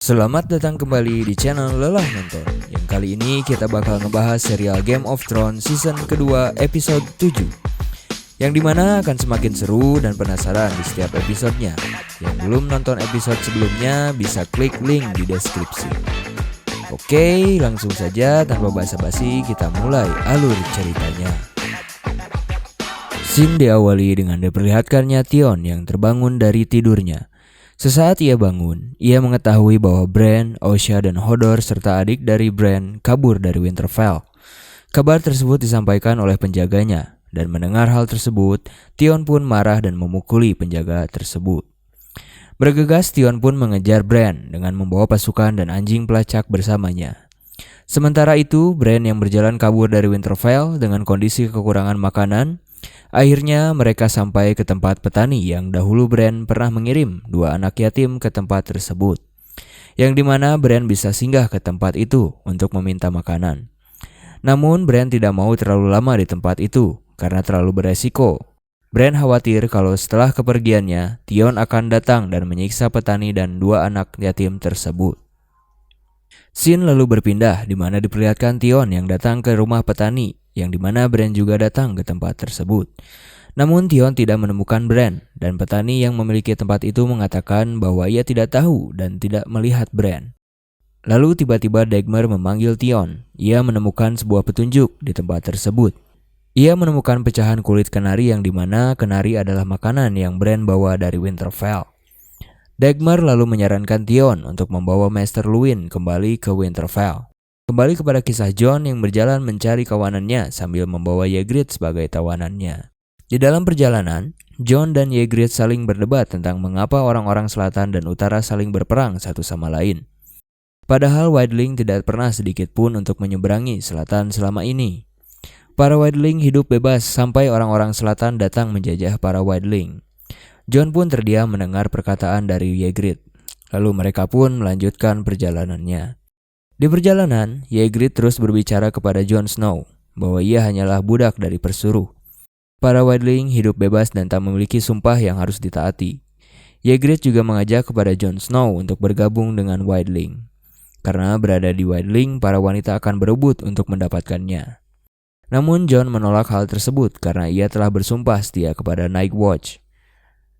Selamat datang kembali di channel Lelah Nonton. Yang kali ini kita bakal ngebahas serial Game of Thrones season kedua episode 7, yang dimana akan semakin seru dan penasaran di setiap episodenya. Yang belum nonton episode sebelumnya bisa klik link di deskripsi. Oke, langsung saja tanpa basa-basi kita mulai alur ceritanya. Scene diawali dengan diperlihatkannya Theon yang terbangun dari tidurnya. Sesaat ia bangun, ia mengetahui bahwa Bran, Osha, dan Hodor serta adik dari Bran kabur dari Winterfell. Kabar tersebut disampaikan oleh penjaganya, dan mendengar hal tersebut, Theon pun marah dan memukuli penjaga tersebut. Bergegas, Theon pun mengejar Bran dengan membawa pasukan dan anjing pelacak bersamanya. Sementara itu, Bran yang berjalan kabur dari Winterfell dengan kondisi kekurangan makanan. Akhirnya mereka sampai ke tempat petani yang dahulu Bran pernah mengirim 2 anak yatim ke tempat tersebut, yang dimana Bran bisa singgah ke tempat itu untuk meminta makanan. Namun Bran tidak mau terlalu lama di tempat itu karena terlalu beresiko. Bran khawatir kalau setelah kepergiannya Theon akan datang dan menyiksa petani dan 2 anak yatim tersebut. Scene lalu berpindah di mana diperlihatkan Theon yang datang ke rumah petani, yang dimana Bran juga datang ke tempat tersebut. Namun Theon tidak menemukan Bran, dan petani yang memiliki tempat itu mengatakan bahwa ia tidak tahu dan tidak melihat Bran. Lalu tiba-tiba Dagmer memanggil Theon. Ia menemukan sebuah petunjuk di tempat tersebut. Ia menemukan pecahan kulit kenari yang dimana kenari adalah makanan yang Bran bawa dari Winterfell. Dagmer lalu menyarankan Theon untuk membawa Maester Luwin kembali ke Winterfell. Kembali kepada kisah Jon yang berjalan mencari kawanannya sambil membawa Ygritte sebagai tawanannya. Di dalam perjalanan, Jon dan Ygritte saling berdebat tentang mengapa orang-orang selatan dan utara saling berperang satu sama lain. Padahal Wildling tidak pernah sedikit pun untuk menyeberangi selatan selama ini. Para Wildling hidup bebas sampai orang-orang selatan datang menjajah para Wildling. Jon pun terdiam mendengar perkataan dari Ygritte. Lalu mereka pun melanjutkan perjalanannya. Di perjalanan, Ygritte terus berbicara kepada Jon Snow bahwa ia hanyalah budak dari persuruh. Para Wildling hidup bebas dan tak memiliki sumpah yang harus ditaati. Ygritte juga mengajak kepada Jon Snow untuk bergabung dengan Wildling. Karena berada di Wildling, para wanita akan berebut untuk mendapatkannya. Namun Jon menolak hal tersebut karena ia telah bersumpah setia kepada Night Watch.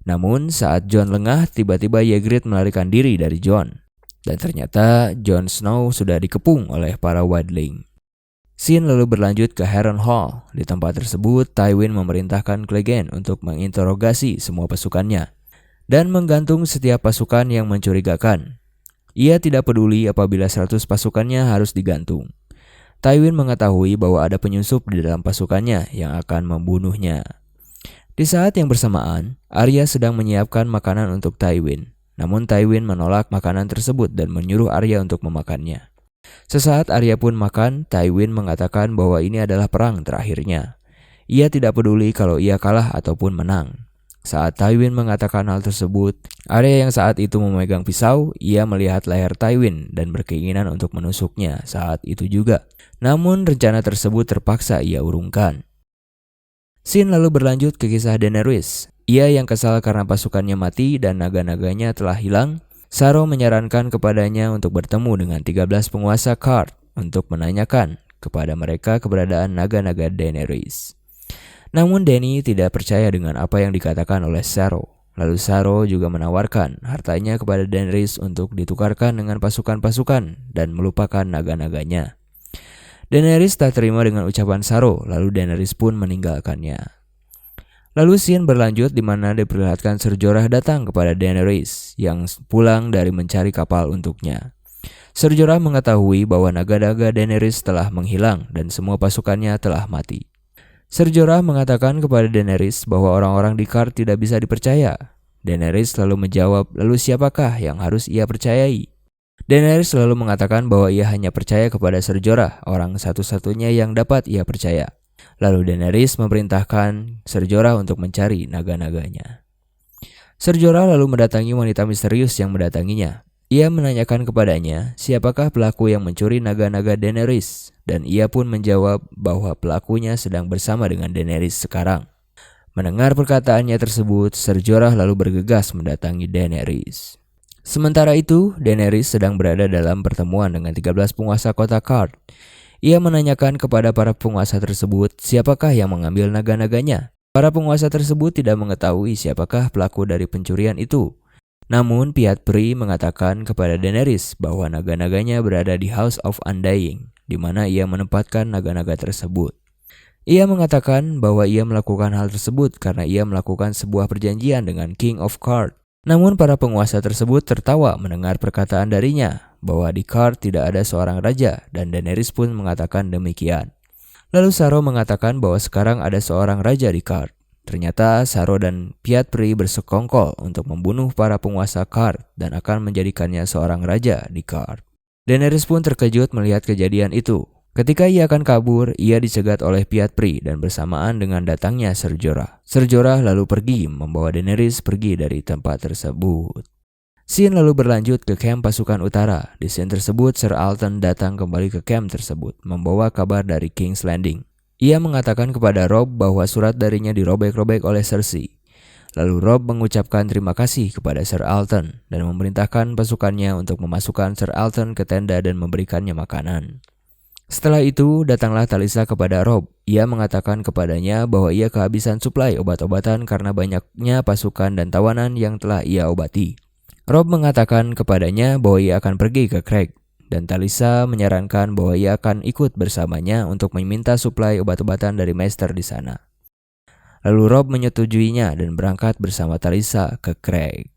Namun saat Jon lengah, tiba-tiba Ygritte melarikan diri dari Jon. Dan ternyata Jon Snow sudah dikepung oleh para Wildling. Scene lalu berlanjut ke Harrenhal. Di tempat tersebut, Tywin memerintahkan Clegane untuk menginterogasi semua pasukannya dan menggantung setiap pasukan yang mencurigakan. Ia tidak peduli apabila 100 pasukannya harus digantung. Tywin mengetahui bahwa ada penyusup di dalam pasukannya yang akan membunuhnya. Di saat yang bersamaan, Arya sedang menyiapkan makanan untuk Tywin. Namun Tywin menolak makanan tersebut dan menyuruh Arya untuk memakannya. Sesaat Arya pun makan, Tywin mengatakan bahwa ini adalah perang terakhirnya. Ia tidak peduli kalau ia kalah ataupun menang. Saat Tywin mengatakan hal tersebut, Arya yang saat itu memegang pisau, ia melihat leher Tywin dan berkeinginan untuk menusuknya saat itu juga. Namun rencana tersebut terpaksa ia urungkan. Scene lalu berlanjut ke kisah Daenerys. Ia yang kesal karena pasukannya mati dan naga-naganya telah hilang. Saro menyarankan kepadanya untuk bertemu dengan 13 penguasa Khart untuk menanyakan kepada mereka keberadaan naga-naga Daenerys. Namun Dany tidak percaya dengan apa yang dikatakan oleh Saro. Lalu Saro juga menawarkan hartanya kepada Daenerys untuk ditukarkan dengan pasukan-pasukan dan melupakan naga-naganya. Daenerys tak terima dengan ucapan Saro, lalu Daenerys pun meninggalkannya. Lalu scene berlanjut di mana diperlihatkan Ser Jorah datang kepada Daenerys yang pulang dari mencari kapal untuknya. Ser Jorah mengetahui bahwa naga-naga Daenerys telah menghilang dan semua pasukannya telah mati. Ser Jorah mengatakan kepada Daenerys bahwa orang-orang di Khart tidak bisa dipercaya. Daenerys lalu menjawab, lalu siapakah yang harus ia percayai? Daenerys selalu mengatakan bahwa ia hanya percaya kepada Ser Jorah, orang satu-satunya yang dapat ia percaya. Lalu Daenerys memerintahkan Ser Jorah untuk mencari naga-naganya. Ser Jorah lalu mendatangi wanita misterius yang mendatanginya. Ia menanyakan kepadanya siapakah pelaku yang mencuri naga-naga Daenerys, dan ia pun menjawab bahwa pelakunya sedang bersama dengan Daenerys sekarang. Mendengar perkataannya tersebut, Ser Jorah lalu bergegas mendatangi Daenerys. Sementara itu, Daenerys sedang berada dalam pertemuan dengan 13 penguasa kota Karth. Ia menanyakan kepada para penguasa tersebut siapakah yang mengambil naga-naganya. Para penguasa tersebut tidak mengetahui siapakah pelaku dari pencurian itu. Namun Pyat Pree mengatakan kepada Daenerys bahwa naga-naganya berada di House of Undying, di mana ia menempatkan naga-naga tersebut. Ia mengatakan bahwa ia melakukan hal tersebut karena ia melakukan sebuah perjanjian dengan King of Karth. Namun para penguasa tersebut tertawa mendengar perkataan darinya bahwa di Karth tidak ada seorang raja, dan Daenerys pun mengatakan demikian. Lalu Saro mengatakan bahwa sekarang ada seorang raja di Karth. Ternyata Saro dan Pyat Pree bersekongkol untuk membunuh para penguasa Karth dan akan menjadikannya seorang raja di Karth. Daenerys pun terkejut melihat kejadian itu. Ketika ia akan kabur, ia dicegat oleh Pyat Pree dan bersamaan dengan datangnya Ser Jorah. Ser Jorah lalu pergi membawa Daenerys pergi dari tempat tersebut. Scene lalu berlanjut ke camp pasukan utara. Di scene tersebut, Ser Alton datang kembali ke camp tersebut membawa kabar dari King's Landing. Ia mengatakan kepada Robb bahwa surat darinya dirobek-robek oleh Cersei. Lalu Robb mengucapkan terima kasih kepada Ser Alton dan memerintahkan pasukannya untuk memasukkan Ser Alton ke tenda dan memberikannya makanan. Setelah itu, datanglah Talisa kepada Robb. Ia mengatakan kepadanya bahwa ia kehabisan suplai obat-obatan karena banyaknya pasukan dan tawanan yang telah ia obati. Robb mengatakan kepadanya bahwa ia akan pergi ke Craig, dan Talisa menyarankan bahwa ia akan ikut bersamanya untuk meminta suplai obat-obatan dari Maester di sana. Lalu Robb menyetujuinya dan berangkat bersama Talisa ke Craig.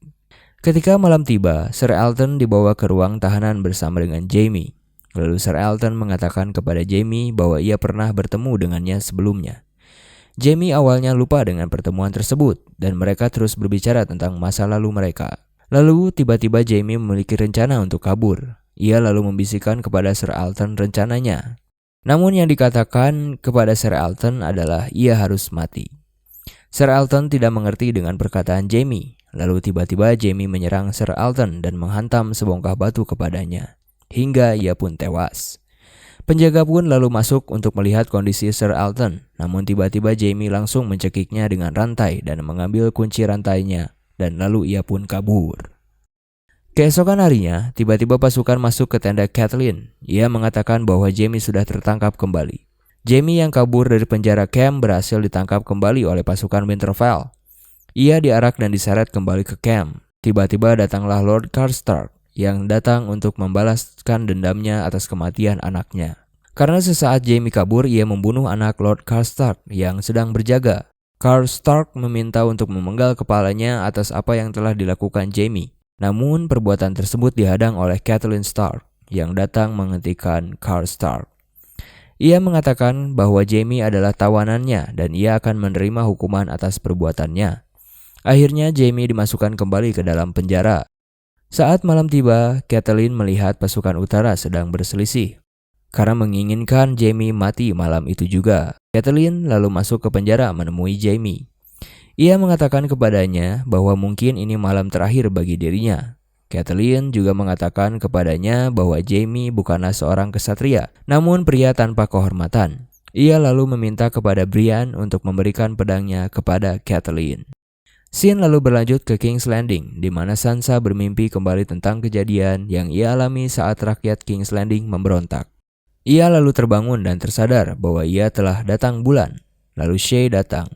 Ketika malam tiba, Ser Alton dibawa ke ruang tahanan bersama dengan Jaime. Lalu Ser Alton mengatakan kepada Jaime bahwa ia pernah bertemu dengannya sebelumnya. Jaime awalnya lupa dengan pertemuan tersebut dan mereka terus berbicara tentang masa lalu mereka. Lalu tiba-tiba Jaime memiliki rencana untuk kabur. Ia lalu membisikkan kepada Ser Alton rencananya. Namun yang dikatakan kepada Ser Alton adalah ia harus mati. Ser Alton tidak mengerti dengan perkataan Jaime. Lalu tiba-tiba Jaime menyerang Ser Alton dan menghantam sebongkah batu kepadanya, hingga ia pun tewas. Penjaga pun lalu masuk untuk melihat kondisi Ser Alton, namun tiba-tiba Jaime langsung mencekiknya dengan rantai dan mengambil kunci rantainya, dan lalu ia pun kabur. Keesokan harinya, tiba-tiba pasukan masuk ke tenda Catelyn. Ia mengatakan bahwa Jaime sudah tertangkap kembali. Jaime yang kabur dari penjara camp berhasil ditangkap kembali oleh pasukan Winterfell. Ia diarak dan diseret kembali ke camp. Tiba-tiba datanglah Lord Karstark yang datang untuk membalaskan dendamnya atas kematian anaknya. Karena sesaat Jaime kabur, ia membunuh anak Lord Karstark yang sedang berjaga. Karstark meminta untuk memenggal kepalanya atas apa yang telah dilakukan Jaime. Namun perbuatan tersebut dihadang oleh Catelyn Stark yang datang menghentikan Karstark. Ia mengatakan bahwa Jaime adalah tawanannya dan ia akan menerima hukuman atas perbuatannya. Akhirnya Jaime dimasukkan kembali ke dalam penjara. Saat malam tiba, Catelyn melihat pasukan utara sedang berselisih karena menginginkan Jaime mati malam itu juga. Catelyn lalu masuk ke penjara menemui Jaime. Ia mengatakan kepadanya bahwa mungkin ini malam terakhir bagi dirinya. Catelyn juga mengatakan kepadanya bahwa Jaime bukanlah seorang kesatria, namun pria tanpa kehormatan. Ia lalu meminta kepada Brienne untuk memberikan pedangnya kepada Catelyn. Scene lalu berlanjut ke King's Landing, di mana Sansa bermimpi kembali tentang kejadian yang ia alami saat rakyat King's Landing memberontak. Ia lalu terbangun dan tersadar bahwa ia telah datang bulan. Lalu Shae datang.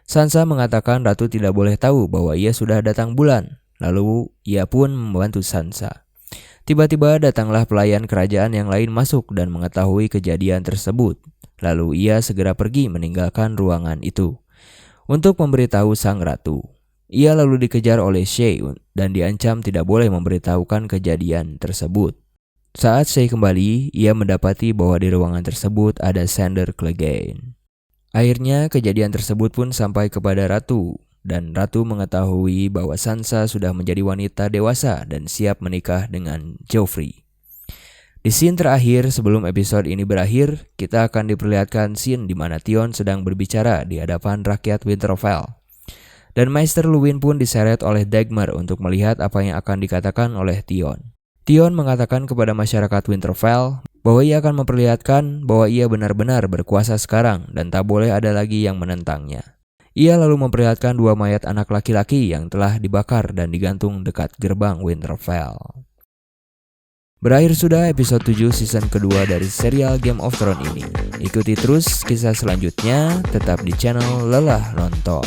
Sansa mengatakan ratu tidak boleh tahu bahwa ia sudah datang bulan. Lalu ia pun membantu Sansa. Tiba-tiba datanglah pelayan kerajaan yang lain masuk dan mengetahui kejadian tersebut. Lalu ia segera pergi meninggalkan ruangan itu untuk memberitahu sang ratu. Ia lalu dikejar oleh Shae dan diancam tidak boleh memberitahukan kejadian tersebut. Saat Shae kembali, ia mendapati bahwa di ruangan tersebut ada Sandor Clegane. Akhirnya kejadian tersebut pun sampai kepada ratu, dan ratu mengetahui bahwa Sansa sudah menjadi wanita dewasa dan siap menikah dengan Joffrey. Di scene terakhir sebelum episode ini berakhir, kita akan diperlihatkan scene di mana Theon sedang berbicara di hadapan rakyat Winterfell. Dan Maester Luwin pun diseret oleh Dagmar untuk melihat apa yang akan dikatakan oleh Theon. Theon mengatakan kepada masyarakat Winterfell bahwa ia akan memperlihatkan bahwa ia benar-benar berkuasa sekarang dan tak boleh ada lagi yang menentangnya. Ia lalu memperlihatkan dua mayat anak laki-laki yang telah dibakar dan digantung dekat gerbang Winterfell. Berakhir sudah episode 7 season kedua dari serial Game of Thrones ini. Ikuti terus kisah selanjutnya tetap di channel Lelah Nonton.